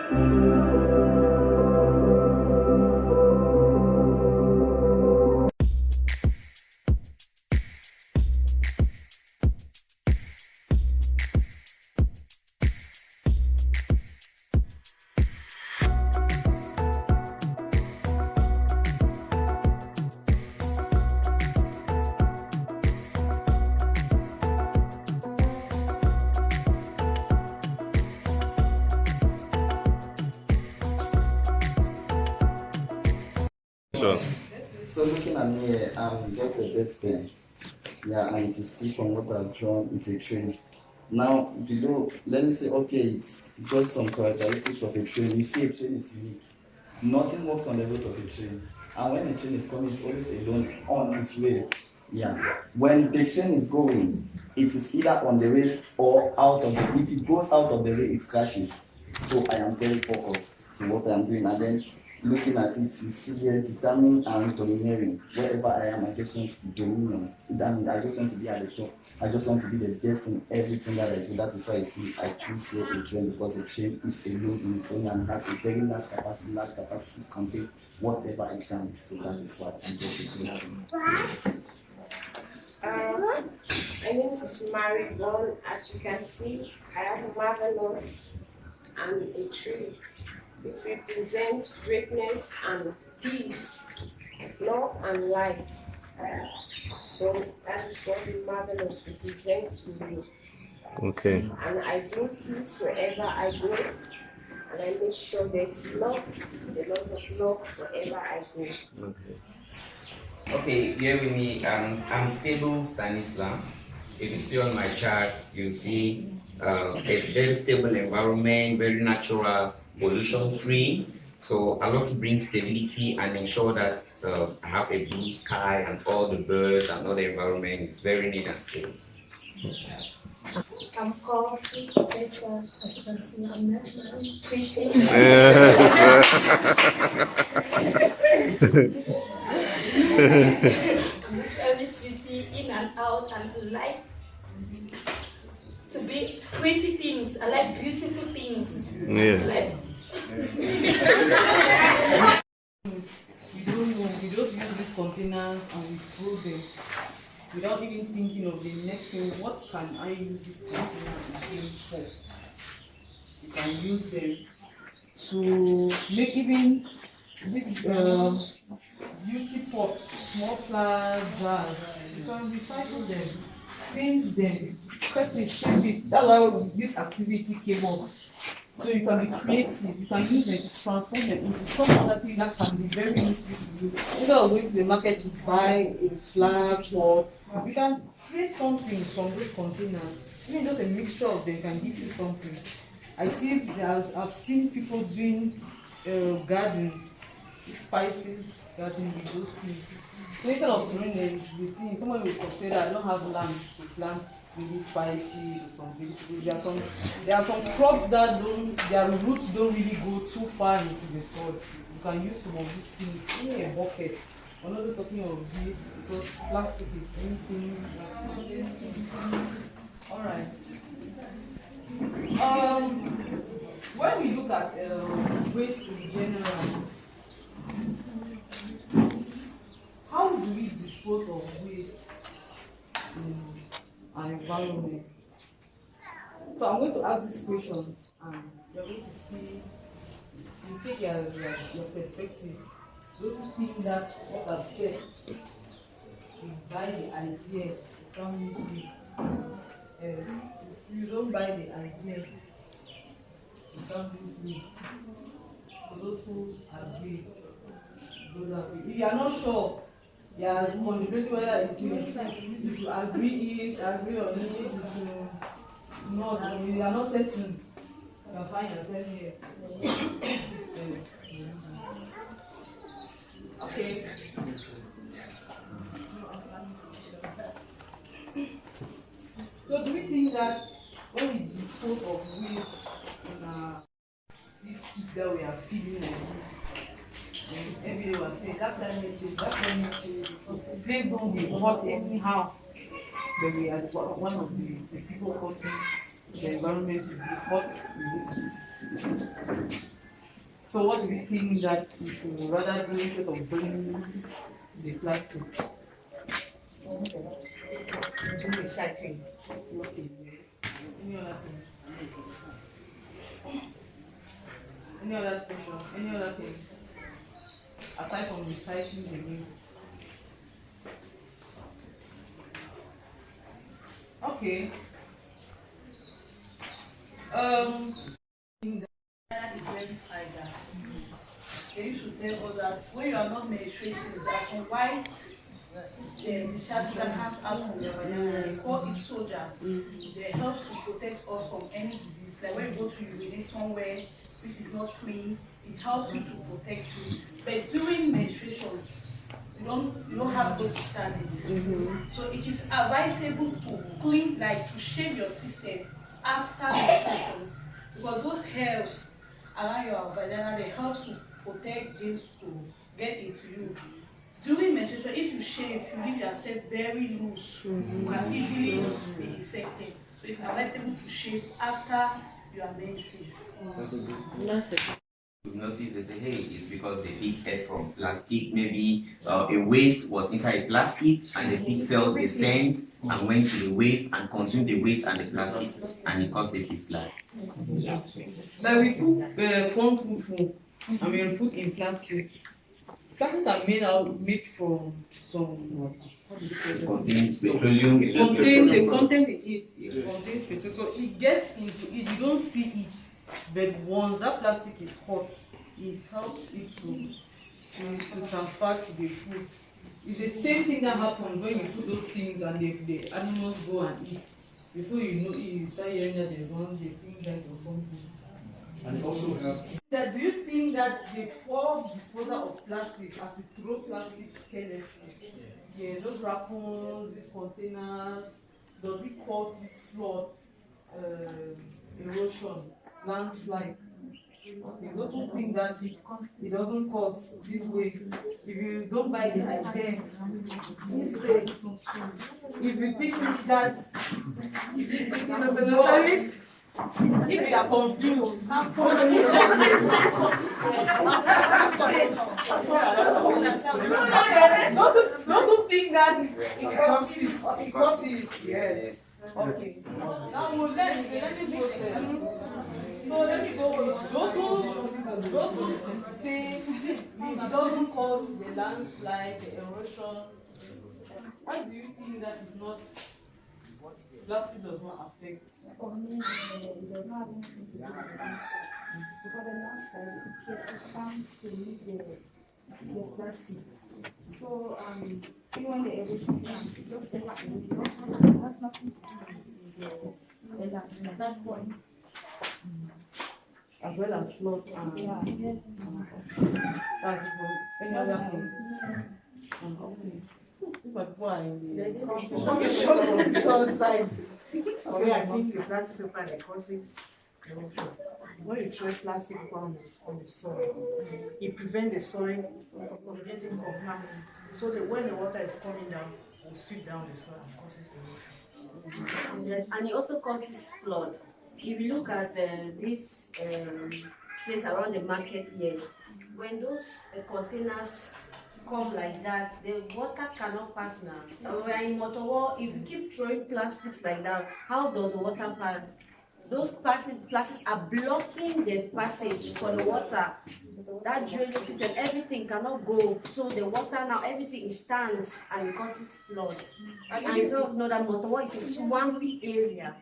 Sure. So looking at me here, I'm just a best friend. Yeah, and you see from what I've drawn, it's a train. Now below, let me say, okay, it's just some characteristics of a train. You see a train is unique. Nothing works on the road of a train. And when a train is coming, it's always alone on its rail. Yeah. When the train is going, it is either on the rail or out of the if it goes out of the rail, it crashes. So I am very focused to what I am doing. And then looking at it, you see here determining and domineering. Wherever I am, I just want to be dominion. That means I just want to be at the top. I just want to be the best in everything that I do. That is why I see I choose here a train, because a train is alone in its own and has a very large capacity to contain whatever it can. So that is why I'm just a train. My name is Marigon. As you can see, I have a marvelous and a tree. It represents greatness and peace, love and life. So that is what the marvelous represents to me. Okay. And I do this wherever I go, and I make sure there's love, a lot of love wherever I go. Okay. Okay, here with me, I'm stable Stanisla. If you see on my chart, you see it's very stable environment, very natural, pollution free. So I love to bring stability and ensure that I have a blue sky and all the birds and all the environment is very neat and stable. I'm called Pretty Petra. As you can see, I'm naturally pretty. I'm naturally pretty, in and out, and like to be pretty things. I like beautiful things. Yeah. We don't know, we just use these containers and we throw them without even thinking of the next thing. What can I use this container for? You can use them to make even this beauty pots, small flowers, jars. You can recycle them, paint them, cut it, shape it. That's why this activity came up. So you can be creative, you can use it to transform it into some other thing that can be very useful to you. Instead of going to the market to buy a flower pot, you can create something from those containers. Even just a mixture of them can give you something. I've seen people doing garden, spices, garden with those things. So instead of throwing them, you see, someone will consider, I don't have land to plant really spicy or some vegetables. There are some crops that their roots don't really go too far into the soil. You can use some of these things in a bucket. I'm not talking of this because plastic is anything. All right. When we look at waste in general, how do we dispose of waste in our environment? So I'm going to ask this question and you're going to see, you take your perspective. Those who think that what I've said, you buy the idea, you can't use it. If you don't buy the idea, you can't use it. For those who agree, go that way. If you are not sure, you are contemplating whether it is, if you agree on it, if you not, if you are not certain, you can find yourself here. Okay. So do we think that when we dispose of waste in this heat that we are feeling like this, every day we are saying that climate change, please don't be hot anyhow. But we are one of the people causing the environment to be hot. So what do you think that you should rather do instead of burning the plastic? Recycling. Okay, yes. Any other thing? Any other question? Any other thing? Aside from recycling the waste. Okay. That is very fragile. They used to tell us that when you are not menstruating, there are some white discharge that comes out from your vagina. They call it soldiers. They help to protect us from any disease. Like when you go to urinate somewhere which is not clean, it helps you to protect you. But during menstruation, you don't have those discharges. So it is advisable to clean, like to shave your system after menstruation, because those hairs around your vagina, they help to protect germs to get into you. During menstruation, if you shave, you leave yourself very loose, you can easily be infected. So it's advisable to shave after you are menstruating. That's it. You notice they say, hey, it's because they pick hair from plastic. Maybe a waste was inside plastic and the pig felt the scent and went to the waste and consumed the waste and the plastic, and it caused the pig's blood. Like we cook corn fufu, and we put in plastic. Plastics are made from some Contains petroleum. the content in it contains petroleum, so it gets into it. You don't see it, but once that plastic is hot, it helps it to transfer to the food. It's the same thing that happens when you put those things and the animals go and eat. Before you know it, you start hearing that there's one they think that or something. And also That do you think that the poor disposal of plastic, as we throw plastic carelessly, those wrappers, these containers, does it cause this flood, erosion, landslide? You don't think that it doesn't cause this way. If you don't buy the item this way, if you think that if you are confused, don't think that it causes, yes. Okay. Now let me go there. So let me go with those who say it doesn't cause the landslide, the erosion. Why do you think that is not plastic does not affect? For me, it does not have anything to do with the landslide. Because the landslide it comes to meet the plastic. So even when the erosion comes, it just takes away. It has nothing to do with the landslide. At that point. As well as flood and that's any other thing. Okay. But why? Okay, I think the plastic paper that causes erosion. When you throw plastic on the soil, it prevents the soil from getting compact. So that when the water is coming down, it will sweep down the soil and causes erosion. Yes, and it also causes flood. If you look at this place around the market here, when those containers come like that, the water cannot pass now. We are in Motowo. If you keep throwing plastics like that, how does the water pass? Those plastics are blocking the passage for the water. That drainage system, everything cannot go. So the water now, everything stands and it causes flood. And you know that Motowo is a swampy area.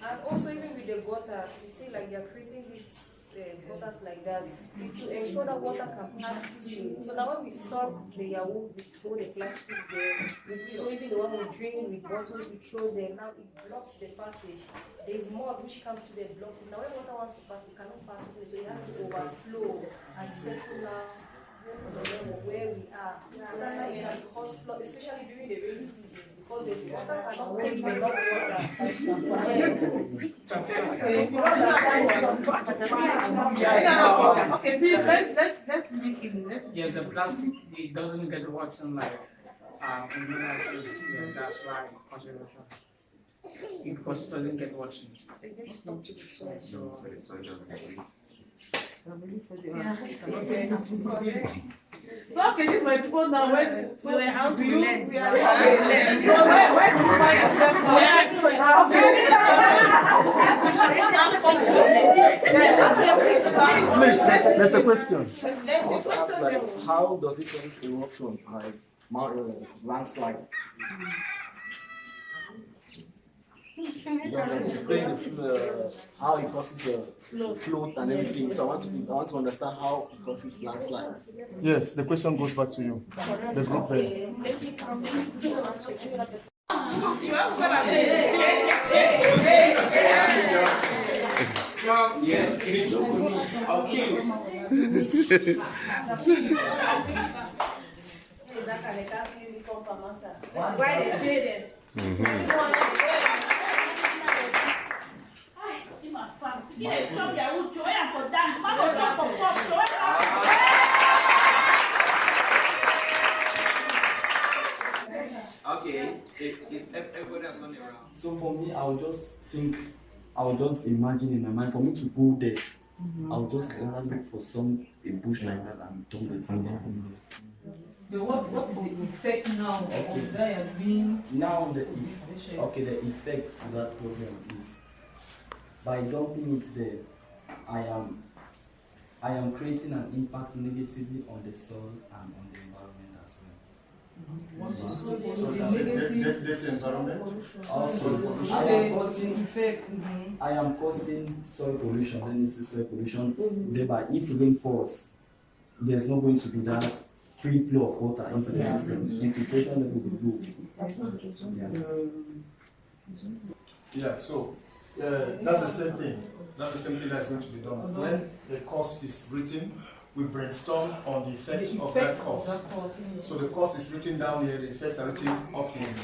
And also even with the gutters, you see like they're creating these gutters like that, is to ensure that water can pass through. So that when we suck the yawu, we throw the plastics there, we throw even the one we drink with bottles, we throw them, now it blocks the passage. There is more which comes to the blocks. Now when water wants to pass, it cannot pass through, so it has to overflow and settle down on the level where we are. So that's how it can cause flood, especially during the rainy seasons. Because the water cannot take enough water. Okay, please let's listen. yes, the plastic it doesn't get wet sunlight. That's why conservation. Because it doesn't get wet. So So okay, this is my people now. When We were out to learn. We are out to learn. So where do you find yourself now? Please, there's a question. How does it cause eruption, like landslide? Explain how it causes float and everything. So I want to understand how it causes landslide. Yes, the question goes back to you. The group there. Yes, if you joke with me, I'll kill you. Why they say that? Okay, if everybody has money around. So for me, I would just imagine in my mind, for me to go there, I would just look for a bush like that and dump the thing there. So what is the effect now of that being? Now the effect of that problem is by dumping it there, I am creating an impact negatively on the soil and on the environment as well. That's environment. Also, I am causing soil pollution. Then it's soil pollution. Thereby, if rain falls, there's not going to be that free flow of water into the system. Infiltration level will be low. Yeah, so that's the same thing. That's the same thing that's going to be done. When the cause is written, we brainstorm on the effects of that cause. So the cause is written down here, the effects are written up here.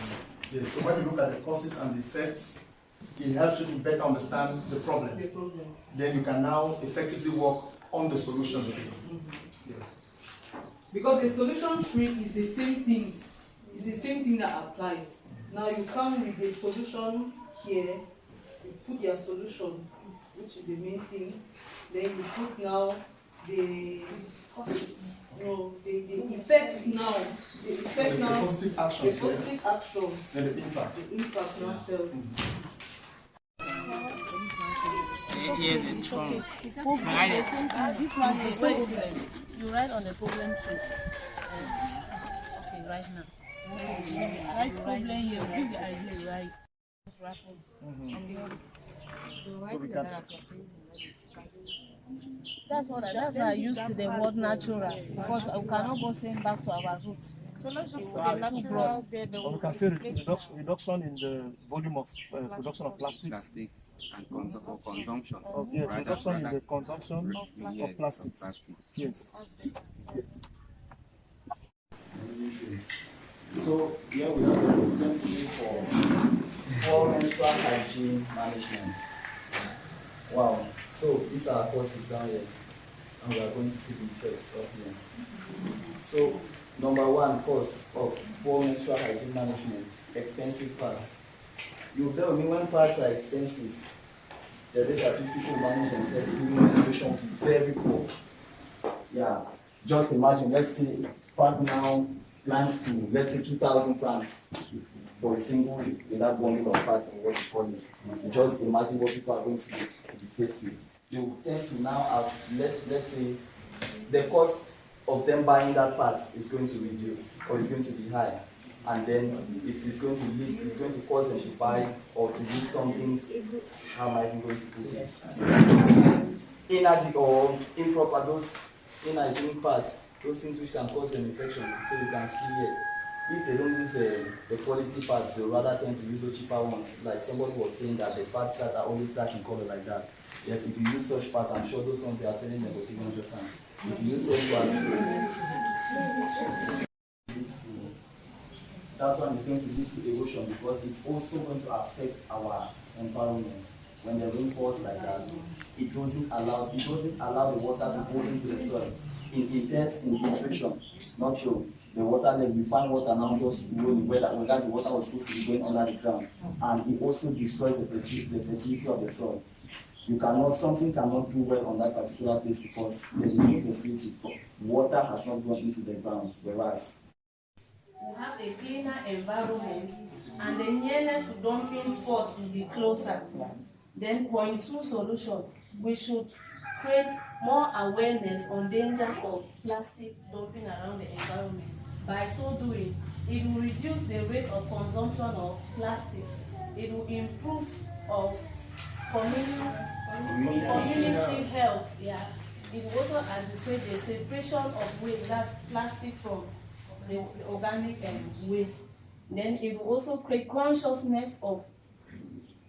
So when you look at the causes and the effects, it helps you to better understand the problem. Then you can now effectively work on the solution tree. Because the solution tree is the same thing. It's the same thing that applies. Now you come with the solution here, you put your solution, which is the main thing. Then you put now the causes. No, the effects now. The effect now. The positive actions. The positive action. And the impact. The impact now felt. Here's a trunk. You write on the problem sheet. Okay, right now. Write problem here, give the idea, right? So we can. That's why I used the word natural, because we cannot go same back to our roots. So let's just put the natural there. Or we can say reduction in the volume of production of plastics. And consumption. Yes, reduction in the consumption of plastics. Yes. So here we have a problem for poor menstrual hygiene management. Wow. So these are our courses down here, and we are going to see the effects up here. So number one cause of poor menstrual hygiene management: expensive parts. You tell me when parts are expensive, the rate at which people manage themselves during menstruation will be very poor. Yeah. Just imagine, let's say part now plans to, let's say, 2,000 francs for a single without bundle of parts and what you call it. You just imagine what people are going to be faced with. You tend to now have, let's say, the cost of them buying that part is going to reduce or is going to be high. And then it's going to lead, it's going to cause them to buy or to use something, how am I even going to put it? Inadequate or improper, those inhygienic parts, those things which can cause an infection. So you can see here, if they don't use the quality parts, they rather tend to use the cheaper ones. Like somebody was saying that the parts that are always dark in color like that. Yes, if you use such parts, I'm sure those ones they are selling them for 300 francs. If you use such parts, that one is going to lead to erosion because it's also going to affect our environment. When the rain falls like that, it doesn't allow the water to go into the soil. It impairs infiltration, not so. The water level, we find water now just rolling where that's the water was supposed to be going under the ground. And it also destroys the fertility of the soil. something cannot do well on that particular place because there is no facility. Water has not gone into the ground, whereas we have a cleaner environment and the nearness to dumping spots will be closer. Then point 2 solution, we should create more awareness on dangers of plastic dumping around the environment. By so doing, it will reduce the rate of consumption of plastics. It will improve of community health. Yeah. It will also advocate the separation of waste, that's plastic from the organic waste. Then it will also create consciousness of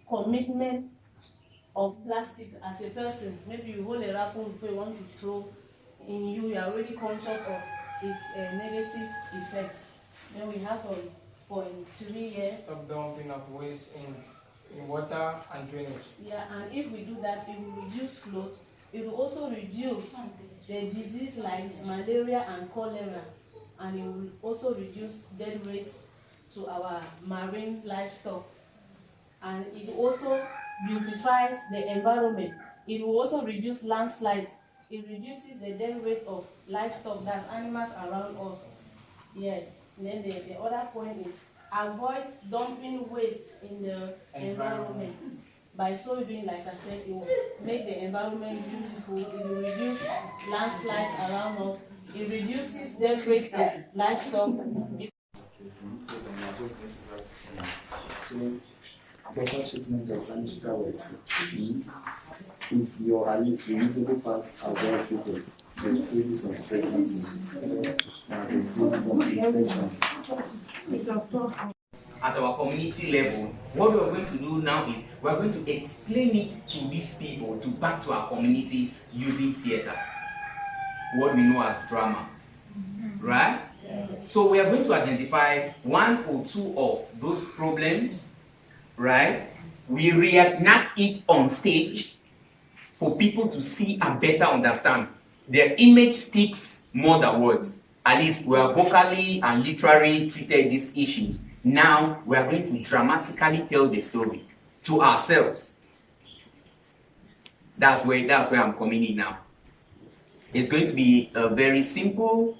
commitment of plastic as a person. Maybe you hold a wrapper before you want to throw in you are already conscious of its negative effect. Then we have on point 3 here. Stop dumping of waste in water and drainage. Yeah, and if we do that, it will reduce float. It will also reduce the disease like malaria and cholera, and it will also reduce death rates to our marine livestock. And it also beautifies the environment. It will also reduce landslides. It reduces the death rate of livestock, that's animals around us. Yes. And then the other point is avoid dumping waste in the environment. By so doing, like I said, it will make the environment beautiful. It will reduce landslides around us. It reduces death rate of livestock. so proper treatment of sanitary waste. If your at least reusable parts are well treated, they save you some stress and they save from infections. At our community level, what we are going to do now is we are going to explain it to these people, back to our community using theater, what we know as drama, right? So we are going to identify 1 or 2 of those problems, right? We reenact it on stage for people to see and better understand. Their image speaks more than words. At least we have vocally and literally treated these issues. Now we are going to dramatically tell the story to ourselves. That's where I'm coming in now. It's going to be very simple.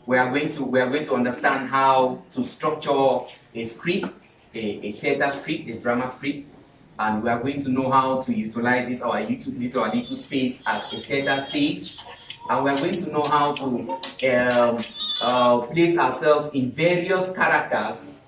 We are going to understand how to structure a script, a theater script, a drama script, and we are going to know how to utilize our little space as a theater stage, and we are going to know how to place ourselves in various characters.